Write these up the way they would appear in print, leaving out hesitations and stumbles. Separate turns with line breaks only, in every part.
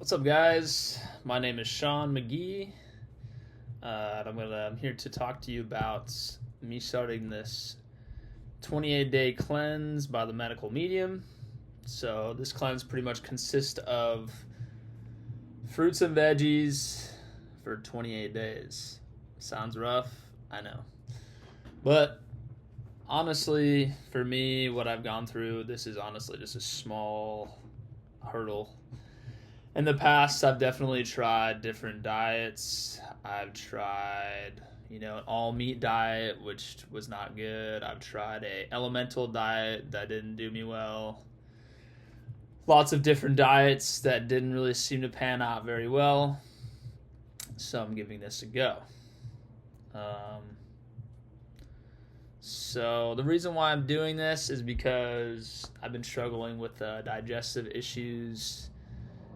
What's up, guys? My name is Sean McGee. I'm here to talk to you about me starting this 28-day cleanse by the medical medium. So this cleanse pretty much consists of fruits and veggies for 28 days. Sounds rough, I know. But honestly, for me, what I've gone through, this is honestly just a small hurdle. In the past, I've definitely tried different diets. I've tried, an all meat diet, which was not good. I've tried a elemental diet that didn't do me well. Lots of different diets that didn't really seem to pan out very well. So I'm giving this a go. So the reason why I'm doing this is because I've been struggling with digestive issues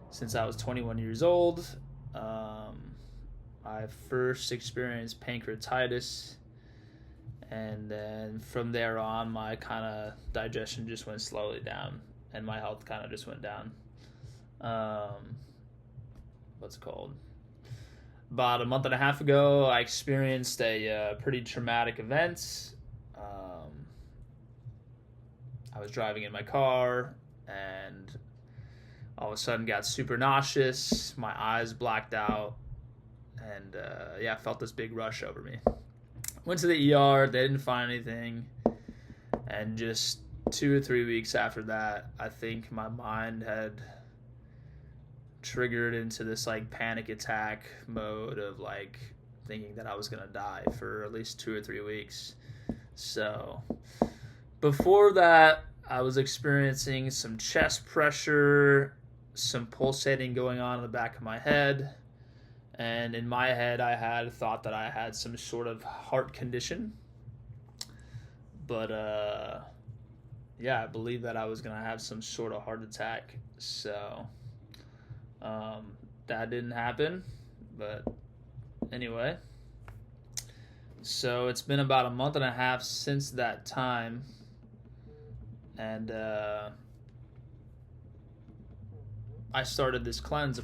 since I was 21 years old. I first experienced pancreatitis, and then from there on, my kind of digestion just went slowly down, and my health kind of just went down. About a month and a half ago, I experienced a pretty traumatic event. I was driving in my car, and all of a sudden got super nauseous, my eyes blacked out, and I felt this big rush over me. Went to the ER, they didn't find anything, and just 2 or 3 weeks after that, I think my mind had triggered into this panic attack mode of thinking that I was gonna die for at least 2 or 3 weeks. So before that, I was experiencing some chest pressure, some pulsating going on in the back of my head, and in my head I had thought that I had some sort of heart condition, but I believe that I was gonna have some sort of heart attack. So that didn't happen, but anyway, so it's been about a month and a half since that time, and I started this cleanse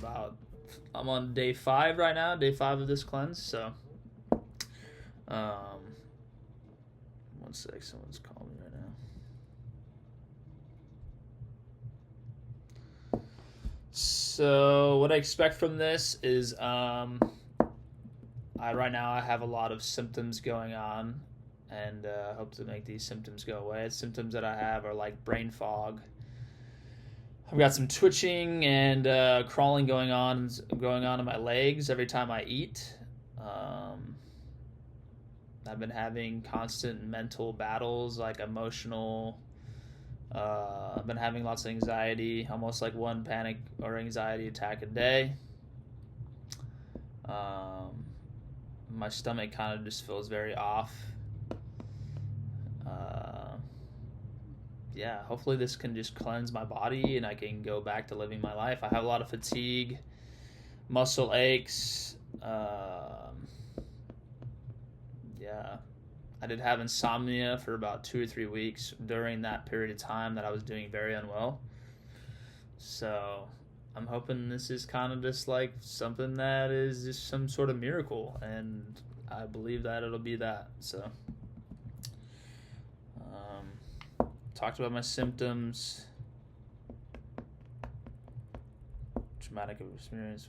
I'm on day 5 right now, day 5 of this cleanse. So, one sec, someone's calling me right now. So, what I expect from this is, right now I have a lot of symptoms going on, and hope to make these symptoms go away. Symptoms that I have are like brain fog. I've got some twitching and crawling going on in my legs every time I eat. I've been having constant mental battles, emotional. I've been having lots of anxiety, almost like one panic or anxiety attack a day. My stomach kind of just feels very off. Hopefully this can just cleanse my body and I can go back to living my life. I have a lot of fatigue, muscle aches. I did have insomnia for about 2 or 3 weeks during that period of time that I was doing very unwell. So I'm hoping this is kind of just something that is just some sort of miracle, and I believe that it'll be that. So talked about my symptoms, traumatic experience.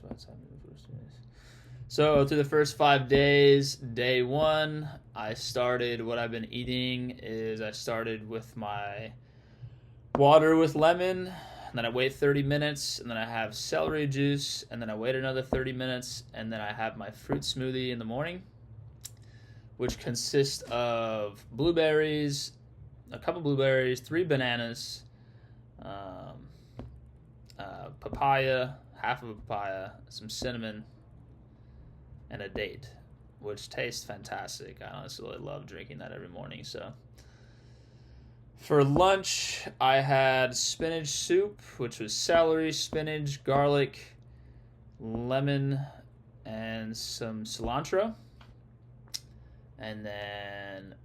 So through the first 5 days, day 1, I started, what I've been eating is I started with my water with lemon, and then I wait 30 minutes, and then I have celery juice, and then I wait another 30 minutes, and then I have my fruit smoothie in the morning, which consists of blueberries, a couple blueberries, 3 bananas, papaya, half of a papaya, some cinnamon, and a date, which tastes fantastic. I honestly really love drinking that every morning. So for lunch, I had spinach soup, which was celery, spinach, garlic, lemon, and some cilantro. And then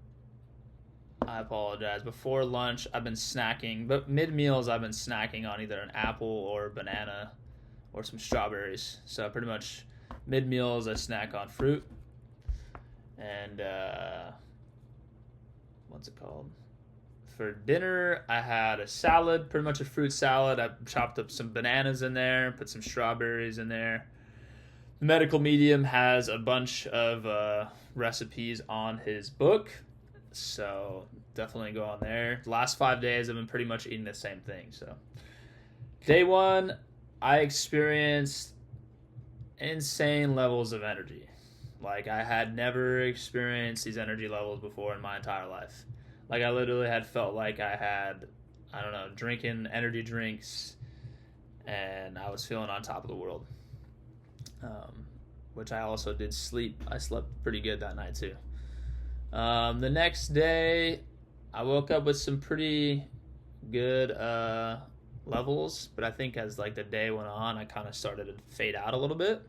I apologize. Before lunch, I've been snacking, but mid-meals, I've been snacking on either an apple or a banana or some strawberries. So pretty much mid-meals I snack on fruit. And what's it called? For dinner, I had a salad, pretty much a fruit salad. I chopped up some bananas in there, put some strawberries in there. The Medical Medium has a bunch of recipes on his book, so definitely go on there. The last 5 days, I've been pretty much eating the same thing. So, day one, I experienced insane levels of energy. Like, I had never experienced these energy levels before in my entire life. Like, I literally had felt like I had, I don't know, drinking energy drinks, and I was feeling on top of the world. Which I also did sleep. I slept pretty good that night, too. The next day, I woke up with some pretty good levels, but I think as, like, the day went on, I kind of started to fade out a little bit.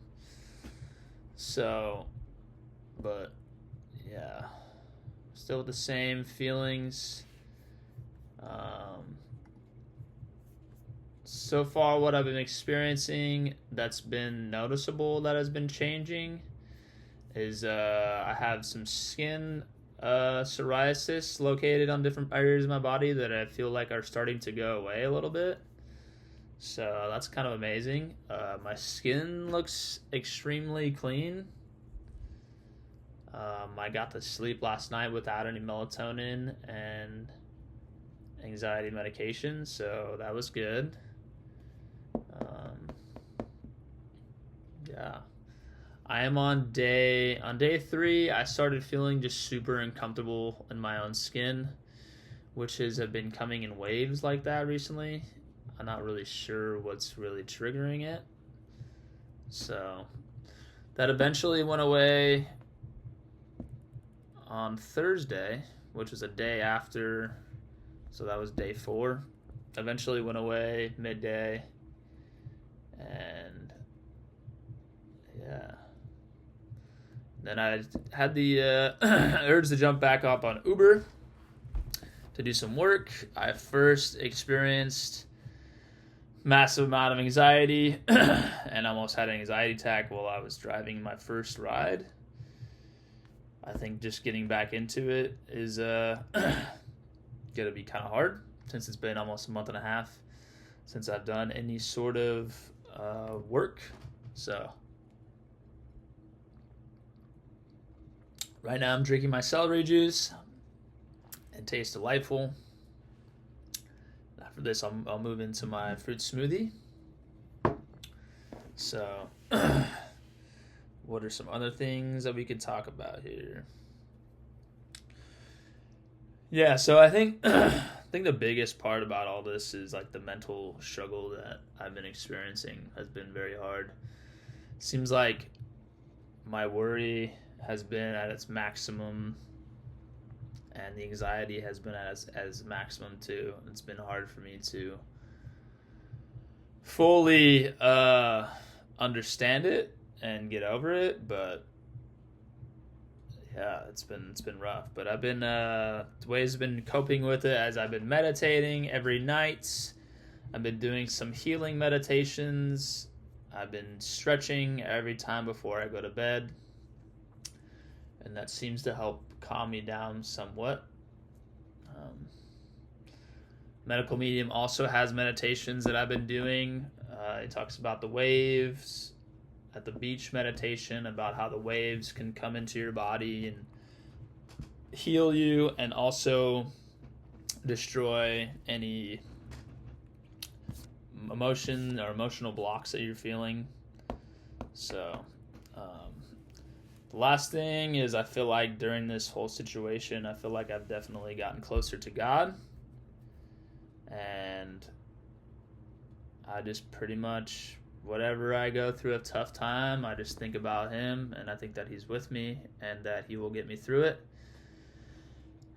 So, but, yeah. Still with the same feelings. So far, what I've been experiencing that's been noticeable that has been changing is I have some skin psoriasis located on different areas of my body that I feel like are starting to go away a little bit. So that's kind of amazing. My skin looks extremely clean. I got to sleep last night without any melatonin and anxiety medication, so that was good. Yeah. I am on day 3. I started feeling just super uncomfortable in my own skin, which has been coming in waves like that recently. I'm not really sure what's really triggering it. So that eventually went away on Thursday, which was a day after, so that was day 4. Eventually went away midday, and yeah. Then I had the urge to jump back up on Uber to do some work. I first experienced massive amount of anxiety and almost had an anxiety attack while I was driving my first ride. I think just getting back into it is going to be kind of hard since it's been almost a month and a half since I've done any sort of work. So right now I'm drinking my celery juice. It tastes delightful. After this, I'll move into my fruit smoothie. So what are some other things that we could talk about here? Yeah, so I think the biggest part about all this is like the mental struggle that I've been experiencing has been very hard. Seems like my worry has been at its maximum, and the anxiety has been at its maximum too. It's been hard for me to fully understand it and get over it, but yeah, it's been rough. But I've been ways I've been coping with it as I've been meditating every night. I've been doing some healing meditations. I've been stretching every time before I go to bed, and that seems to help calm me down somewhat. Medical Medium also has meditations that I've been doing. It talks about the waves at the beach meditation, about how the waves can come into your body and heal you and also destroy any emotion or emotional blocks that you're feeling. So the last thing is, I feel like during this whole situation, I feel like I've definitely gotten closer to God, and I just pretty much, whatever I go through a tough time, I just think about Him, and I think that He's with me and that He will get me through it.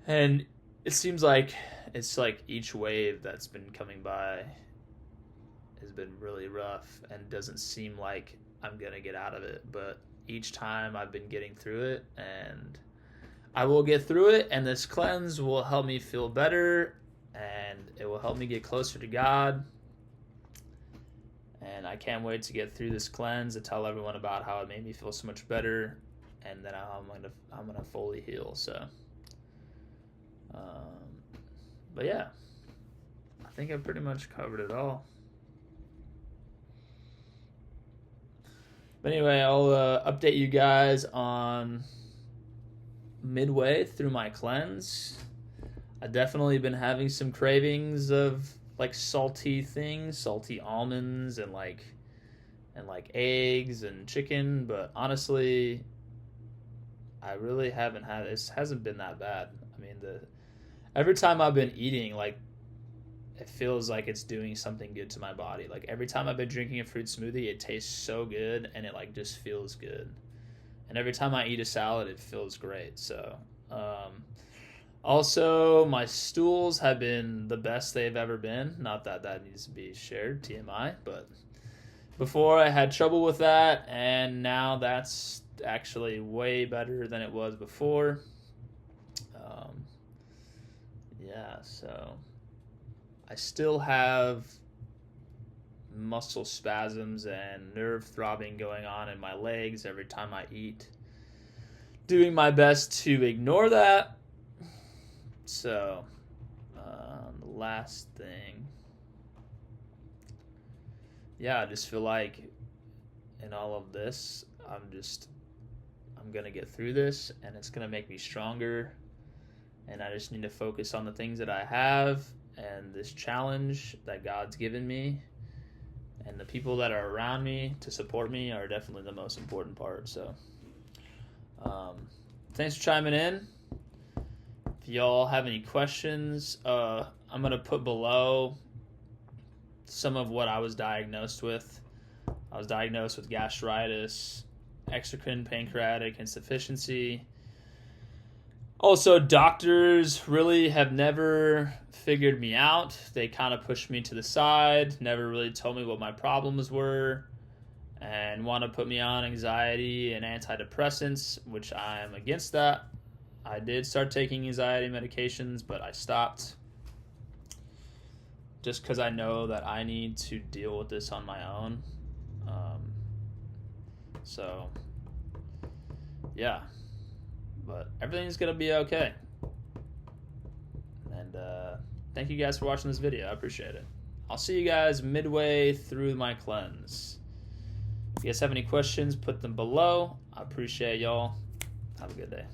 And it seems like it's like each wave that's been coming by has been really rough and doesn't seem like I'm gonna get out of it, but each time I've been getting through it, and I will get through it, and this cleanse will help me feel better, and it will help me get closer to God, and And I can't wait to get through this cleanse, to tell everyone about how it made me feel so much better, and then I'm gonna fully heal. So, but yeah, I think I pretty much covered it all. But anyway, I'll update you guys on midway through my cleanse. I've definitely been having some cravings of like salty things, salty almonds and like eggs and chicken, but honestly, I really haven't had it. Hasn't been that bad. I mean, every time I've been eating, like, it feels like it's doing something good to my body. Like every time I've been drinking a fruit smoothie, it tastes so good and it like just feels good. And every time I eat a salad, it feels great. So, also my stools have been the best they've ever been. Not that that needs to be shared, TMI, but before I had trouble with that, and now that's actually way better than it was before. Yeah, so I still have muscle spasms and nerve throbbing going on in my legs every time I eat. Doing my best to ignore that. So, the last thing. Yeah, I just feel like in all of this, I'm going to get through this, and it's going to make me stronger. And I just need to focus on the things that I have and this challenge that God's given me, and the people that are around me to support me are definitely the most important part. So thanks for chiming in. If y'all have any questions, I'm going to put below some of what I was diagnosed with. I was diagnosed with gastritis, exocrine pancreatic insufficiency. Also, doctors really have never figured me out. They kind of pushed me to the side, never really told me what my problems were, and want to put me on anxiety and antidepressants, which I am against that. I did start taking anxiety medications, but I stopped just because I know that I need to deal with this on my own. So, yeah. But everything's going to be okay. And thank you guys for watching this video. I appreciate it. I'll see you guys midway through my cleanse. If you guys have any questions, put them below. I appreciate y'all. Have a good day.